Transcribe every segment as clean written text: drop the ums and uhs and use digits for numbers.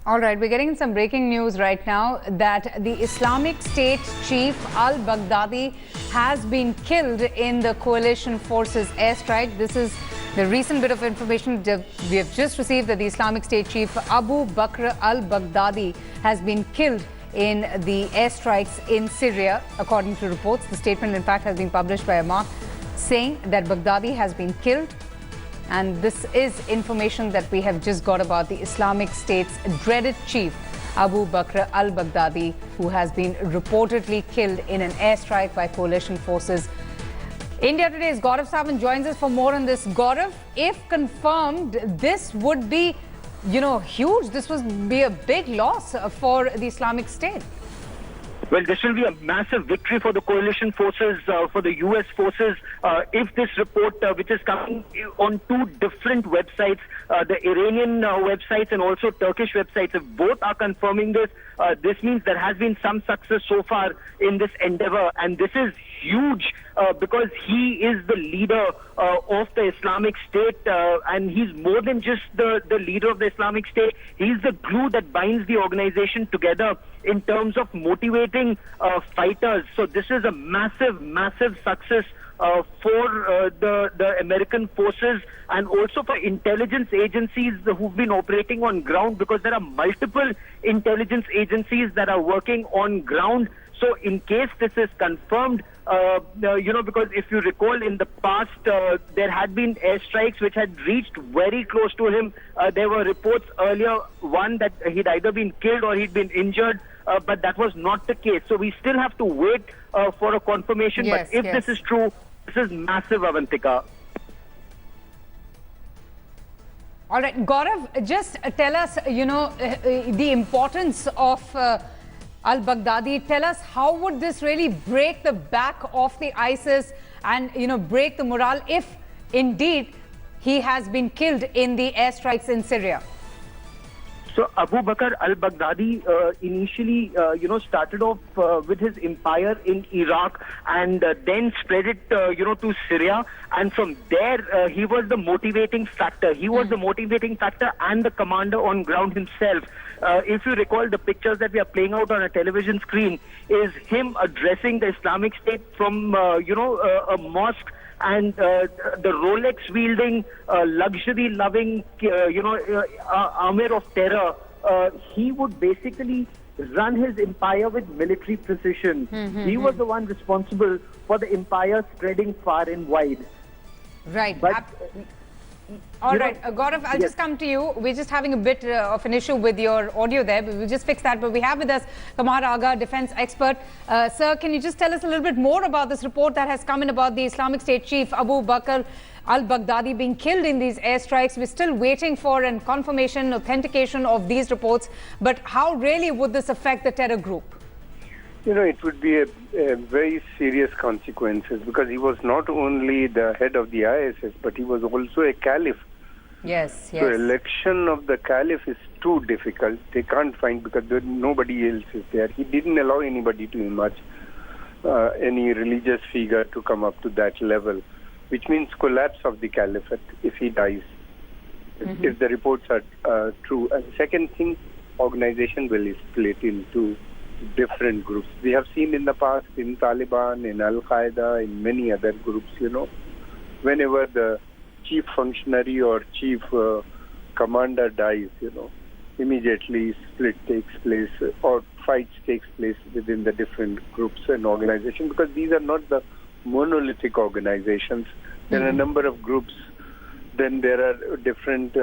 All right, we're getting some breaking news right now that the Islamic State chief Al-Baghdadi has been killed in the coalition forces airstrike. This is the recent bit of information we have just received, that the Islamic State chief Abu Bakr Al-Baghdadi has been killed in the airstrikes in Syria, according to reports. The statement, in fact, has been published by Amar saying that Baghdadi has been killed. And this is information that we have just got about the Islamic State's dreaded chief, Abu Bakr Al-Baghdadi, who has been reportedly killed in an airstrike by coalition forces. India Today's Gaurav Sawant joins us for more on this. Gaurav, if confirmed, this would be, huge. This would be a big loss for the Islamic State. Well, this will be a massive victory for the coalition forces, for the US forces, if this report, which is coming on two different websites, the Iranian websites and also Turkish websites, if both are confirming this, this means there has been some success so far in this endeavor. And this is huge because he is the leader of the Islamic State, and he's more than just the leader of the Islamic State. He's the glue that binds the organization together in terms of motivating fighters. So this is a massive, massive success for the American forces and also for intelligence agencies who've been operating on ground, because there are multiple intelligence agencies that are working on ground. So in case this is confirmed, because if you recall in the past, there had been airstrikes which had reached very close to him. There were reports earlier, one that he'd either been killed or he'd been injured, but that was not the case. So we still have to wait for a confirmation. Yes, but if this is true, this is massive, Avantika. All right, Gaurav, just tell us, the importance of Al-Baghdadi. Tell us, how would this really break the back of the ISIS and, break the morale if indeed he has been killed in the airstrikes in Syria? So Abu Bakr al-Baghdadi initially, started off with his empire in Iraq and then spread it, to Syria. And from there, he was the motivating factor. He was the motivating factor and the commander on ground himself. If you recall, the pictures that we are playing out on a television screen is him addressing the Islamic State from, a mosque. And the Rolex-wielding, luxury-loving, armor of terror, he would basically run his empire with military precision. He was the one responsible for the empire spreading far and wide. Right. But, all right, Gaurav, I'll just come to you. We're just having a bit of an issue with your audio there, but we'll just fix that. But we have with us Kumar Aga, defense expert. Sir, can you just tell us a little bit more about this report that has come in about the Islamic State chief Abu Bakr al-Baghdadi being killed in these airstrikes? We're still waiting for a confirmation, authentication of these reports. But how really would this affect the terror group? It would be a very serious consequences, because he was not only the head of the ISIS, but he was also a caliph. Yes. So election of the caliph is too difficult. They can't find, because nobody else is there. He didn't allow anybody to emerge, any religious figure to come up to that level, which means collapse of the caliphate if he dies, if the reports are true. And second thing, organization will split into different groups. We have seen in the past in Taliban, in Al-Qaeda, in many other groups, whenever the chief functionary or chief commander dies, immediately split takes place or fights takes place within the different groups and organizations, because these are not the monolithic organizations. There are a number of groups. Then there are different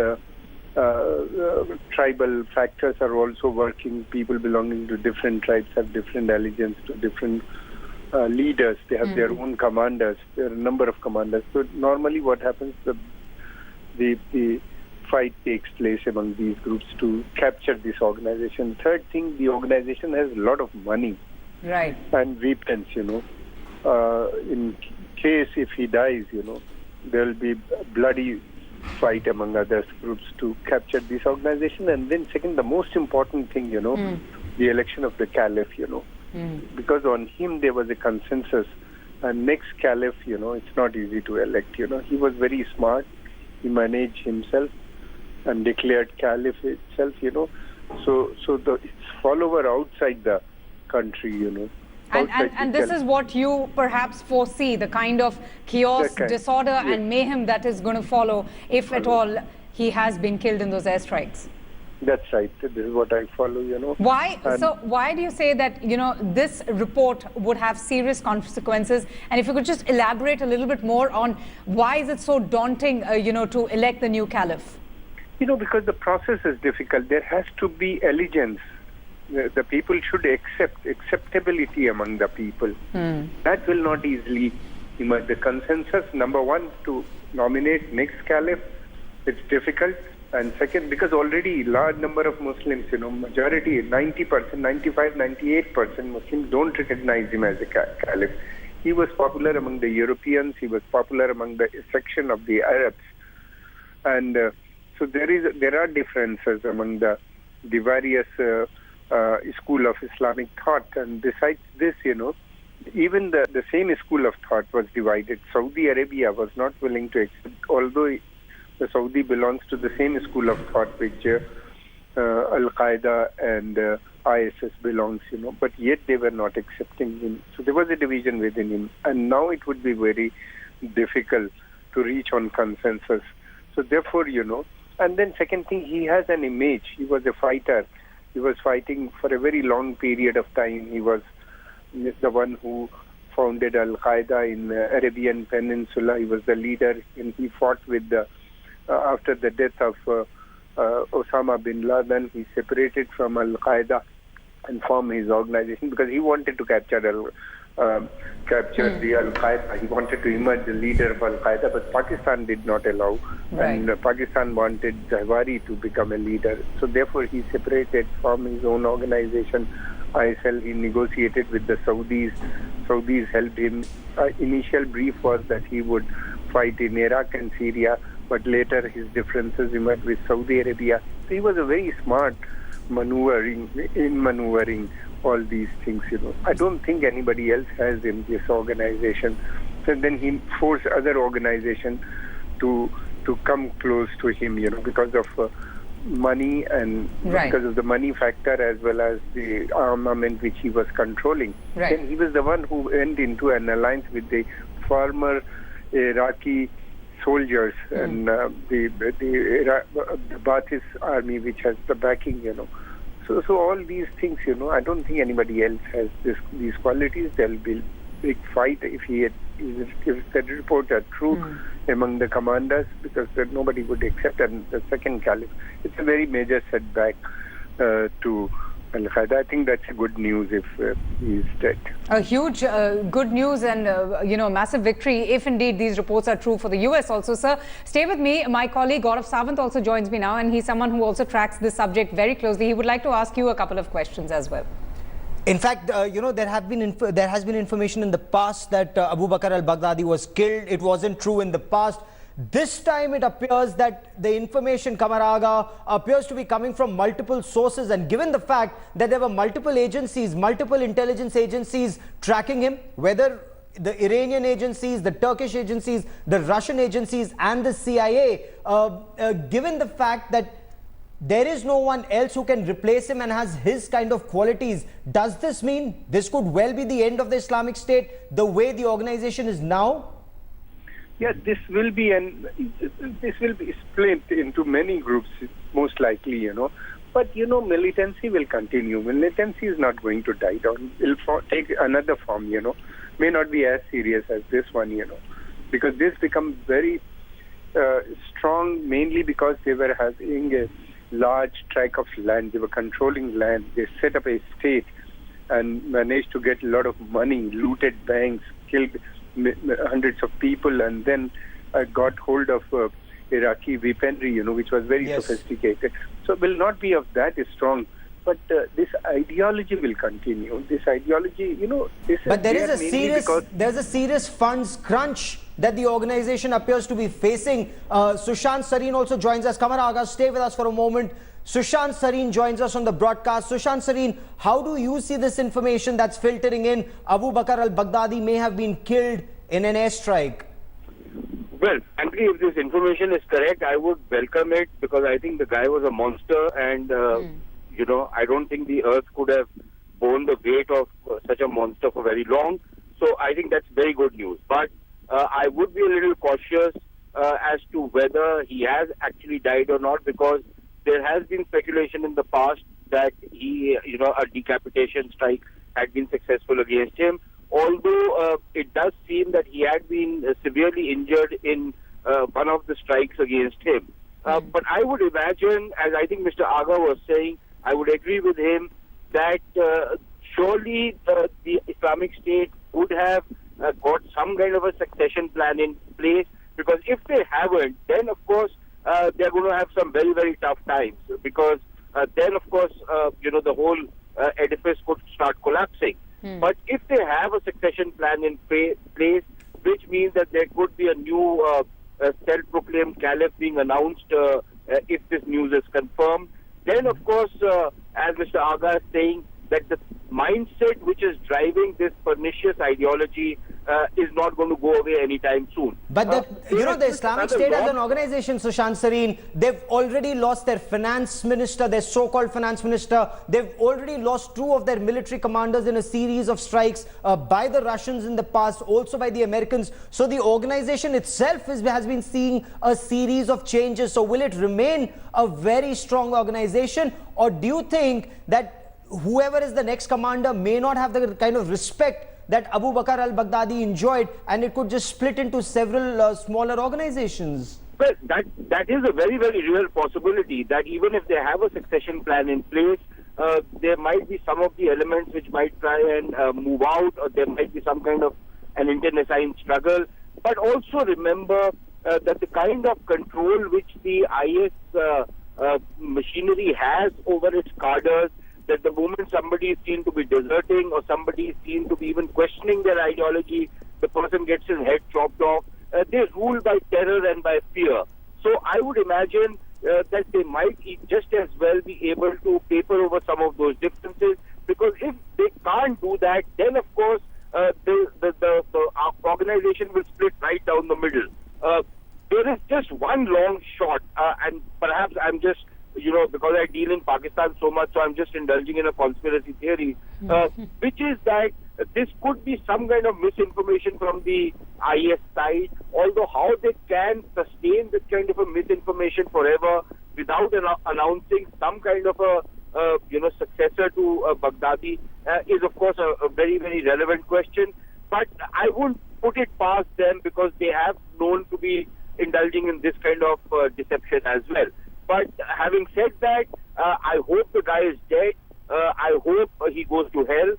tribal factors are also working. People belonging to different tribes have different allegiance to different leaders. They have their own commanders. There are a number of commanders. So normally what happens, the fight takes place among these groups to capture this organization. Third thing, the organization has a lot of money, right, and weapons, in case if he dies, there will be bloody fight among other groups to capture this organization. And then second, the most important thing, the election of the caliph, because on him there was a consensus. And next caliph, it's not easy to elect, He was very smart. He managed himself and declared caliph itself, So its follower outside the country, And this is what you perhaps foresee, the kind of chaos, disorder and mayhem that is going to follow if at all he has been killed in those airstrikes. That's right. This is what I follow, Why? So why do you say that, this report would have serious consequences? And if you could just elaborate a little bit more on why is it so daunting, to elect the new caliph? Because the process is difficult. There has to be allegiance. The people should accept acceptability among the people. That will not easily emerge. The consensus, number one, to nominate next caliph, it's difficult. And second, because already large number of Muslims, majority, 90%, 95, 98% Muslims don't recognize him as a caliph. He was popular among the Europeans. He was popular among the section of the Arabs. And so there are differences among the various school of Islamic thought. And besides this, even the same school of thought was divided. Saudi Arabia was not willing to accept, although the Saudi belongs to the same school of thought which Al-Qaeda and ISIS belongs, but yet they were not accepting him. So there was a division within him. And now it would be very difficult to reach on consensus. So therefore, and then second thing, he has an image. He was a fighter. He was fighting for a very long period of time. He was the one who founded Al-Qaeda in the Arabian Peninsula. He was the leader, and he fought with after the death of Osama bin Laden. He separated from Al-Qaeda and formed his organization because he wanted to capture the Al-Qaeda. He wanted to emerge the leader of Al-Qaeda, but Pakistan did not allow. Right. And Pakistan wanted Jawahari to become a leader. So therefore he separated, formed his own organization, ISL. He negotiated with the Saudis. Saudis helped him. Initial brief was that he would fight in Iraq and Syria, but later his differences emerged with Saudi Arabia. So he was a very smart maneuvering all these things, I don't think anybody else has in this organization. So then he forced other organizations to come close to him, because of money and because of the money factor as well as the armament which he was controlling. Right. Then he was the one who went into an alliance with the former Iraqi soldiers and the Ba'athist army, which has the backing, So all these things, I don't think anybody else has these qualities. There'll be big fight if the reports are true among the commanders, because nobody would accept. And the second caliph, it's a very major setback to Al-Qaeda. I think that's good news if he is dead. A huge good news and, massive victory if indeed these reports are true for the US also. Sir, stay with me. My colleague Gaurav Sawant also joins me now, and he's someone who also tracks this subject very closely. He would like to ask you a couple of questions as well. In fact, there has been information in the past that Abu Bakr Al-Baghdadi was killed. It wasn't true in the past. This time it appears that the information, Kamaraga, appears to be coming from multiple sources, and given the fact that there were multiple agencies, multiple intelligence agencies tracking him, whether the Iranian agencies, the Turkish agencies, the Russian agencies and the CIA, given the fact that there is no one else who can replace him and has his kind of qualities, does this mean this could well be the end of the Islamic State the way the organization is now? Yeah, this will be split into many groups, most likely, But, militancy will continue. Militancy is not going to die down. It will take another form, May not be as serious as this one, Because this becomes very strong, mainly because they were having a large tract of land. They were controlling land. They set up a state and managed to get a lot of money, looted banks, killed hundreds of people, and then got hold of Iraqi weaponry, which was very sophisticated. So it will not be of that strong, but this ideology will continue. This ideology, But there's a serious funds crunch that the organization appears to be facing. Sushant Sareen also joins us. Kamar Aga, stay with us for a moment. Sushant Sareen joins us on the broadcast. Sushant Sareen, how do you see this information that's filtering in? Abu Bakr Al-Baghdadi may have been killed in an airstrike. Well, frankly, if this information is correct, I would welcome it, because I think the guy was a monster, and I don't think the earth could have borne the weight of such a monster for very long. So I think that's very good news. But I would be a little cautious as to whether he has actually died or not, because there has been speculation in the past that a decapitation strike had been successful against him. Although it does seem that he had been severely injured in one of the strikes against him. But I would imagine, as I think Mr. Aga was saying, I would agree with him that surely the Islamic State would have got some kind of a succession plan in place, because if they haven't, then of course they're going to have some very, very tough times, because then of course the whole edifice could start collapsing. But if they have a succession plan in place, which means that there could be a new self-proclaimed caliph being announced if this news is confirmed, then of course, as Mr. Aga is saying, that the mindset which is driving this pernicious ideology is not going to go away anytime soon. But the Islamic State as an organization, Sushant Sareen, they've already lost their finance minister, their so-called finance minister. They've already lost 2 of their military commanders in a series of strikes by the Russians in the past, also by the Americans. So the organization itself has been seeing a series of changes. So will it remain a very strong organization, or do you think that whoever is the next commander may not have the kind of respect that Abu Bakr Al-Baghdadi enjoyed, and it could just split into several smaller organizations? Well, that is a very, very real possibility, that even if they have a succession plan in place, there might be some of the elements which might try and move out, or there might be some kind of an internecine struggle. But also remember that the kind of control which the IS machinery has over its cadres, that the moment somebody is seen to be deserting or somebody is seen to be even questioning their ideology, the person gets his head chopped off. They rule by terror and by fear. So I would imagine that they might just as well be able to paper over some of those differences, because if they can't do that, then of course the organization will split right down the middle. There is just one long shot, and perhaps I'm just because I deal in Pakistan so much, so I'm just indulging in a conspiracy theory, which is that this could be some kind of misinformation from the IS side, although how they can sustain this kind of a misinformation forever without announcing some kind of a successor to Baghdadi is of course a very, very relevant question. But I wouldn't put it past them, because they have known to be indulging in this kind of deception as well. But having said that, I hope the guy is dead. I hope he goes to hell.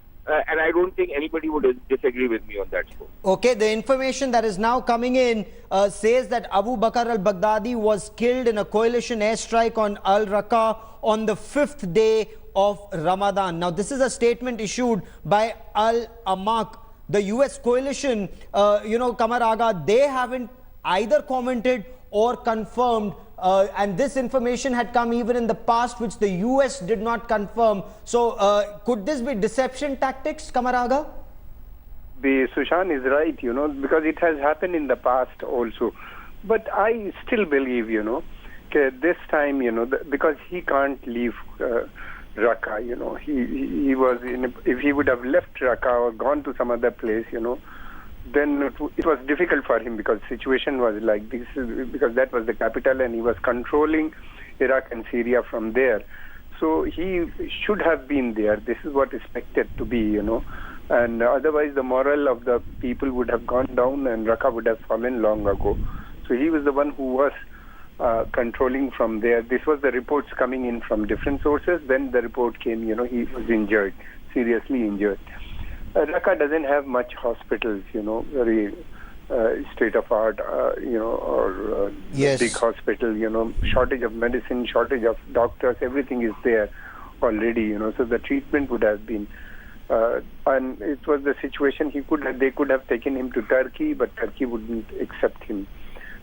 And I don't think anybody would disagree with me on that score. Okay, the information that is now coming in says that Abu Bakr al-Baghdadi was killed in a coalition airstrike on Al-Raqqa on the 5th day of Ramadan. Now, this is a statement issued by Al-Amaq. The US coalition, Kumar Aga, they haven't either commented or confirmed, and this information had come even in the past, which the US did not confirm. So could this be deception tactics, Kumar Aga? Sushant is right, because it has happened in the past also. But I still believe, this time, because he can't leave Raqqa, he was if he would have left Raqqa or gone to some other place, then it was difficult for him, because the situation was like this, because that was the capital and he was controlling Iraq and Syria from there. So he should have been there. This is what is expected to be, and otherwise the morale of the people would have gone down and Raqqa would have fallen long ago. So he was the one who was controlling from there. This was the reports coming in from different sources. Then the report came, he was injured, seriously injured. Raqqa doesn't have much hospitals, very state-of-art, or yes, big hospital, shortage of medicine, shortage of doctors, everything is there already, so the treatment would have been, and it was the situation they could have taken him to Turkey, but Turkey wouldn't accept him.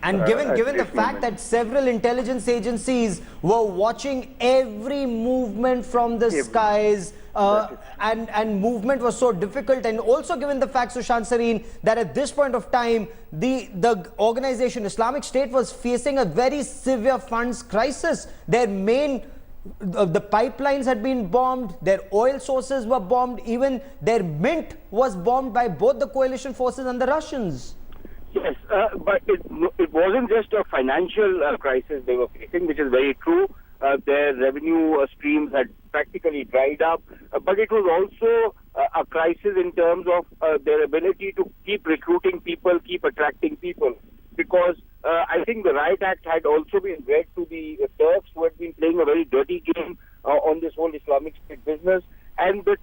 And given the fact that several intelligence agencies were watching every movement from the skies, and movement was so difficult, and also given the fact, Sushant Sareen, that at this point of time, the organization Islamic State was facing a very severe funds crisis. Their main The pipelines had been bombed, their oil sources were bombed, even their mint was bombed by both the coalition forces and the Russians. Yes, but it wasn't just a financial crisis they were facing, which is very true. Their revenue streams had practically dried up, but it was also a crisis in terms of their ability to keep recruiting people, keep attracting people. Because I think the Riot Act had also been read to the Turks, who had been playing a very dirty game on this whole Islamic State business, and the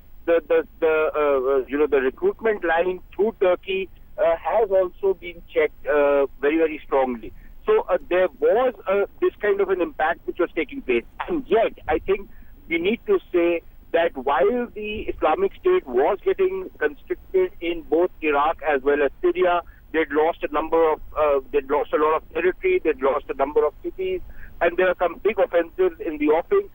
recruitment line through Turkey has also been checked very, very strongly. So there was this kind of an impact which was taking place. And yet, I think we need to say that while the Islamic State was getting constricted in both Iraq as well as Syria, they'd lost a lot of territory, they'd lost a number of cities, and there are some big offensives in the offing.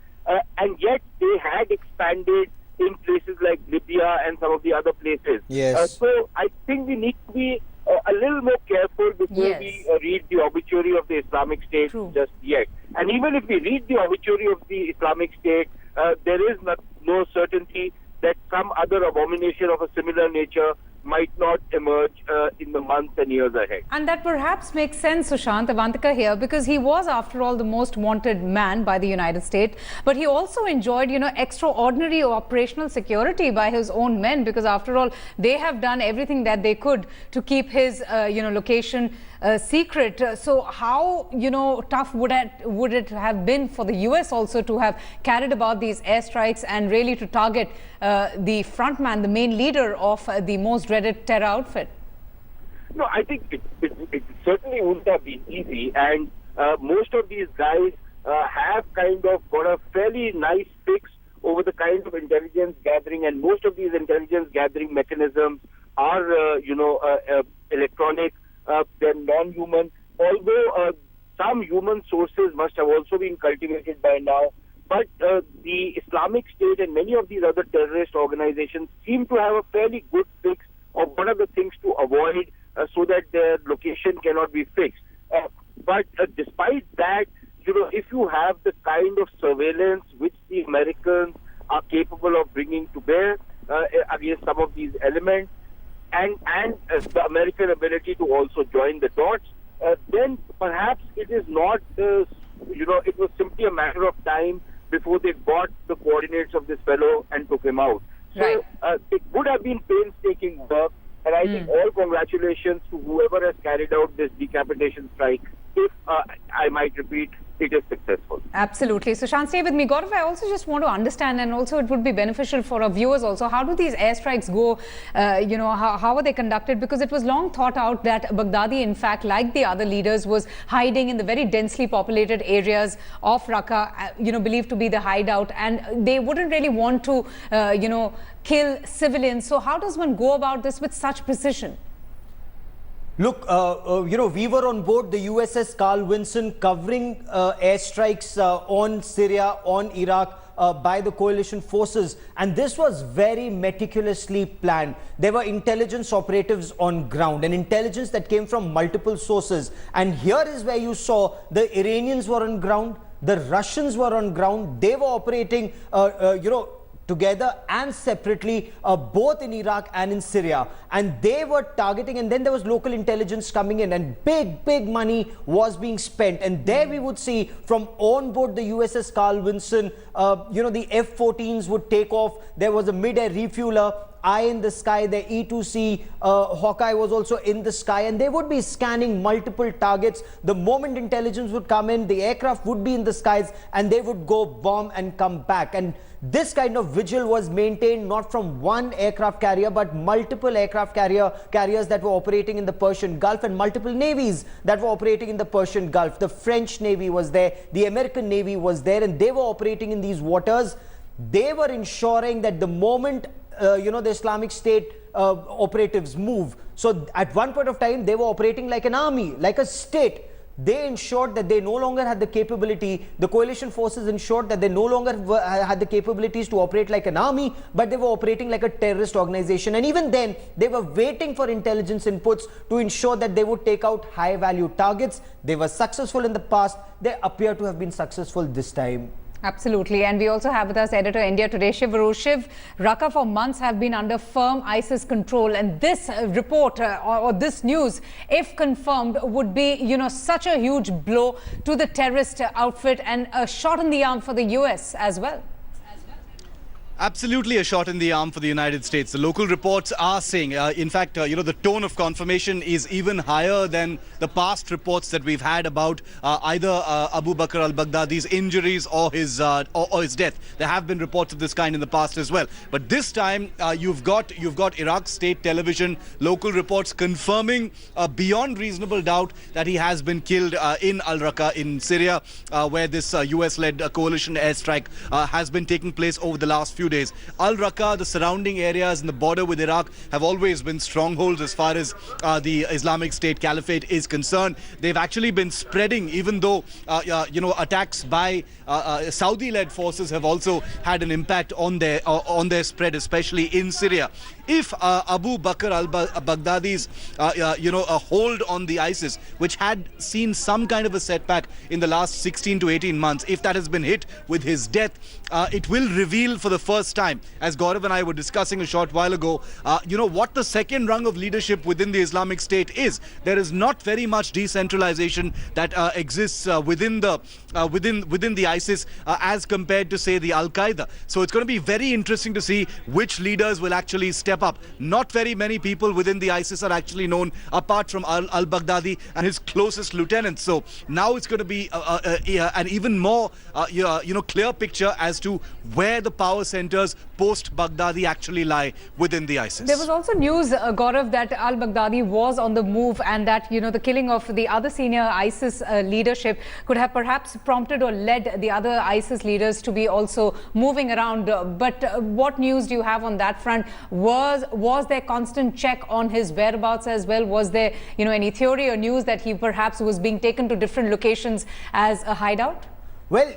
And yet, they had expanded in places like Libya and some of the other places. Yes. So I think we need to be a little more careful before we read the obituary of the Islamic State just yet. And even if we read the obituary of the Islamic State, there is no certainty that some other abomination of a similar nature might not emerge in the months and years ahead. And that perhaps makes sense, Sushant, Avantika here, because he was, after all, the most wanted man by the United States. But he also enjoyed, extraordinary operational security by his own men, because after all, they have done everything that they could to keep his, location secret. So how, tough would it have been for the US also to have carried about these airstrikes and really to target the frontman, the main leader of the most dreaded terror outfit? No, I think it certainly wouldn't have been easy, and most of these guys have kind of got a fairly nice fix over the kind of intelligence gathering, and most of these intelligence gathering mechanisms are, electronic. They're non-human, although some human sources must have also been cultivated by now. But the Islamic State and many of these other terrorist organizations seem to have a fairly good fix of what are the things to avoid so that their location cannot be fixed. But despite that, if you have the kind of surveillance which the Americans are capable of bringing to bear against some of these elements, and the American ability to also join the dots, then perhaps it is not, it was simply a matter of time before they got the coordinates of this fellow and took him out. So it would have been painstaking work, and I think all congratulations to whoever has carried out this decapitation strike. If I might repeat, it is successful. Absolutely. Sushant, stay with me. Gaurav, I also just want to understand, and also it would be beneficial for our viewers also, how do these airstrikes go? How are they conducted? Because it was long thought out that Baghdadi, in fact, like the other leaders, was hiding in the very densely populated areas of Raqqa, believed to be the hideout, and they wouldn't really want to, kill civilians. So how does one go about this with such precision? Look, we were on board the USS Carl Vinson covering airstrikes on Syria, on Iraq by the coalition forces. And this was very meticulously planned. There were intelligence operatives on ground, and intelligence that came from multiple sources. And here is where you saw the Iranians were on ground, the Russians were on ground. They were operating, together and separately, both in Iraq and in Syria, and they were targeting, and then there was local intelligence coming in, and big money was being spent. And there we would see from on board the USS Carl Vinson, the F-14s would take off. There was a mid-air refueler, eye in the sky, the E-2C Hawkeye was also in the sky, and they would be scanning multiple targets. The moment intelligence would come in, the aircraft would be in the skies, and they would go bomb and come back. And this kind of vigil was maintained not from one aircraft carrier, but multiple aircraft carriers that were operating in the Persian Gulf, and multiple navies that were operating in the Persian Gulf. The French Navy was there, the American Navy was there, and they were operating in these waters. They were ensuring that the moment the Islamic State operatives move. So at one point of time, they were operating like an army, like a state. They ensured that they no longer had the capability, the coalition forces ensured that they no longer had the capabilities to operate like an army, but they were operating like a terrorist organization. And even then, they were waiting for intelligence inputs to ensure that they would take out high-value targets. They were successful in the past. They appear to have been successful this time. Absolutely. And we also have with us editor India Today, Shiv. Shiv, Raqqa for months have been under firm ISIS control. And this report or this news, if confirmed, would be, such a huge blow to the terrorist outfit and a shot in the arm for the US as well. Absolutely a shot in the arm for the United States. The local reports are saying, in fact, the tone of confirmation is even higher than the past reports that we've had about either Abu Bakr Al-Baghdadi's injuries or his death. There have been reports of this kind in the past as well. But this time, you've got Iraq state television, local reports confirming beyond reasonable doubt that he has been killed in Al-Raqqa in Syria, where this US-led coalition airstrike has been taking place over the last few days. Al-Raqqa, the surrounding areas and the border with Iraq have always been strongholds as far as the Islamic State Caliphate is concerned. They've actually been spreading, even though attacks by Saudi-led forces have also had an impact on their spread, especially in Syria. If Abu Bakr al-Baghdadi's a hold on the ISIS, which had seen some kind of a setback in the last 16 to 18 months, if that has been hit with his death, it will reveal for the first time, as Gaurav and I were discussing a short while ago, what the second rung of leadership within the Islamic State is. There is not very much decentralization that exists within the ISIS as compared to, say, the Al-Qaeda. So it's going to be very interesting to see which leaders will actually step up. Not very many people within the ISIS are actually known apart from Al-Baghdadi and his closest lieutenants. So now it's going to be an even more clear picture as to where the power centers post-Baghdadi actually lie within the ISIS. There was also news, Gaurav, that al-Baghdadi was on the move and that, the killing of the other senior ISIS leadership could have perhaps prompted or led the other ISIS leaders to be also moving around. But what news do you have on that front? Was there constant check on his whereabouts as well? Was there, any theory or news that he perhaps was being taken to different locations as a hideout? Well,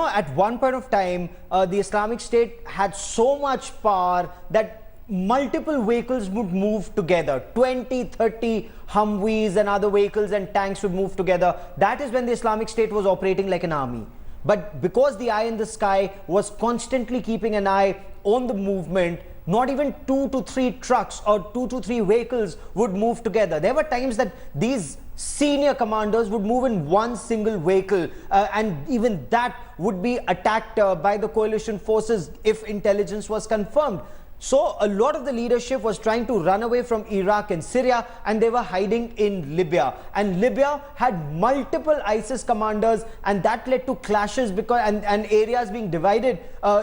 at one point of time, the Islamic State had so much power that multiple vehicles would move together. 20, 30 Humvees and other vehicles and tanks would move together. That is when the Islamic State was operating like an army. But because the eye in the sky was constantly keeping an eye on the movement, not even 2 to 3 trucks or 2 to 3 vehicles would move together. There were times that these senior commanders would move in one single vehicle and even that would be attacked by the coalition forces if intelligence was confirmed. So a lot of the leadership was trying to run away from Iraq and Syria, and they were hiding in Libya. And Libya had multiple ISIS commanders, and that led to clashes and areas being divided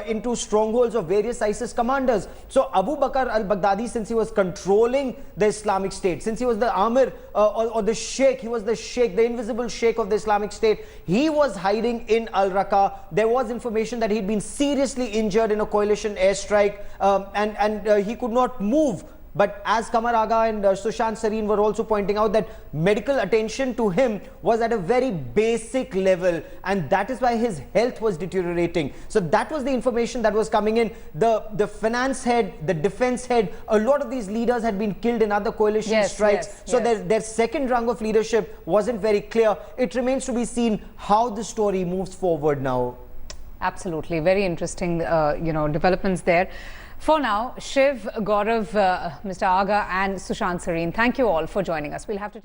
into strongholds of various ISIS commanders. So Abu Bakr al-Baghdadi, since he was controlling the Islamic State, since he was the Amir or the Sheikh, he was the Sheikh, the invisible Sheikh of the Islamic State, he was hiding in Al-Raqqa. There was information that he'd been seriously injured in a coalition airstrike, and he could not move. But as Kumar and Sushant Sareen were also pointing out, that medical attention to him was at a very basic level, and that is why his health was deteriorating. So that was the information that was coming in. The finance head, the defense head, a lot of these leaders had been killed in other coalition strikes. So their second rung of leadership wasn't very clear. It remains to be seen how the story moves forward now. Absolutely. Very interesting, developments there. For now, Shiv, Gaurav, Mr. Aga and Sushant Sareen, thank you all for joining us. We'll have to take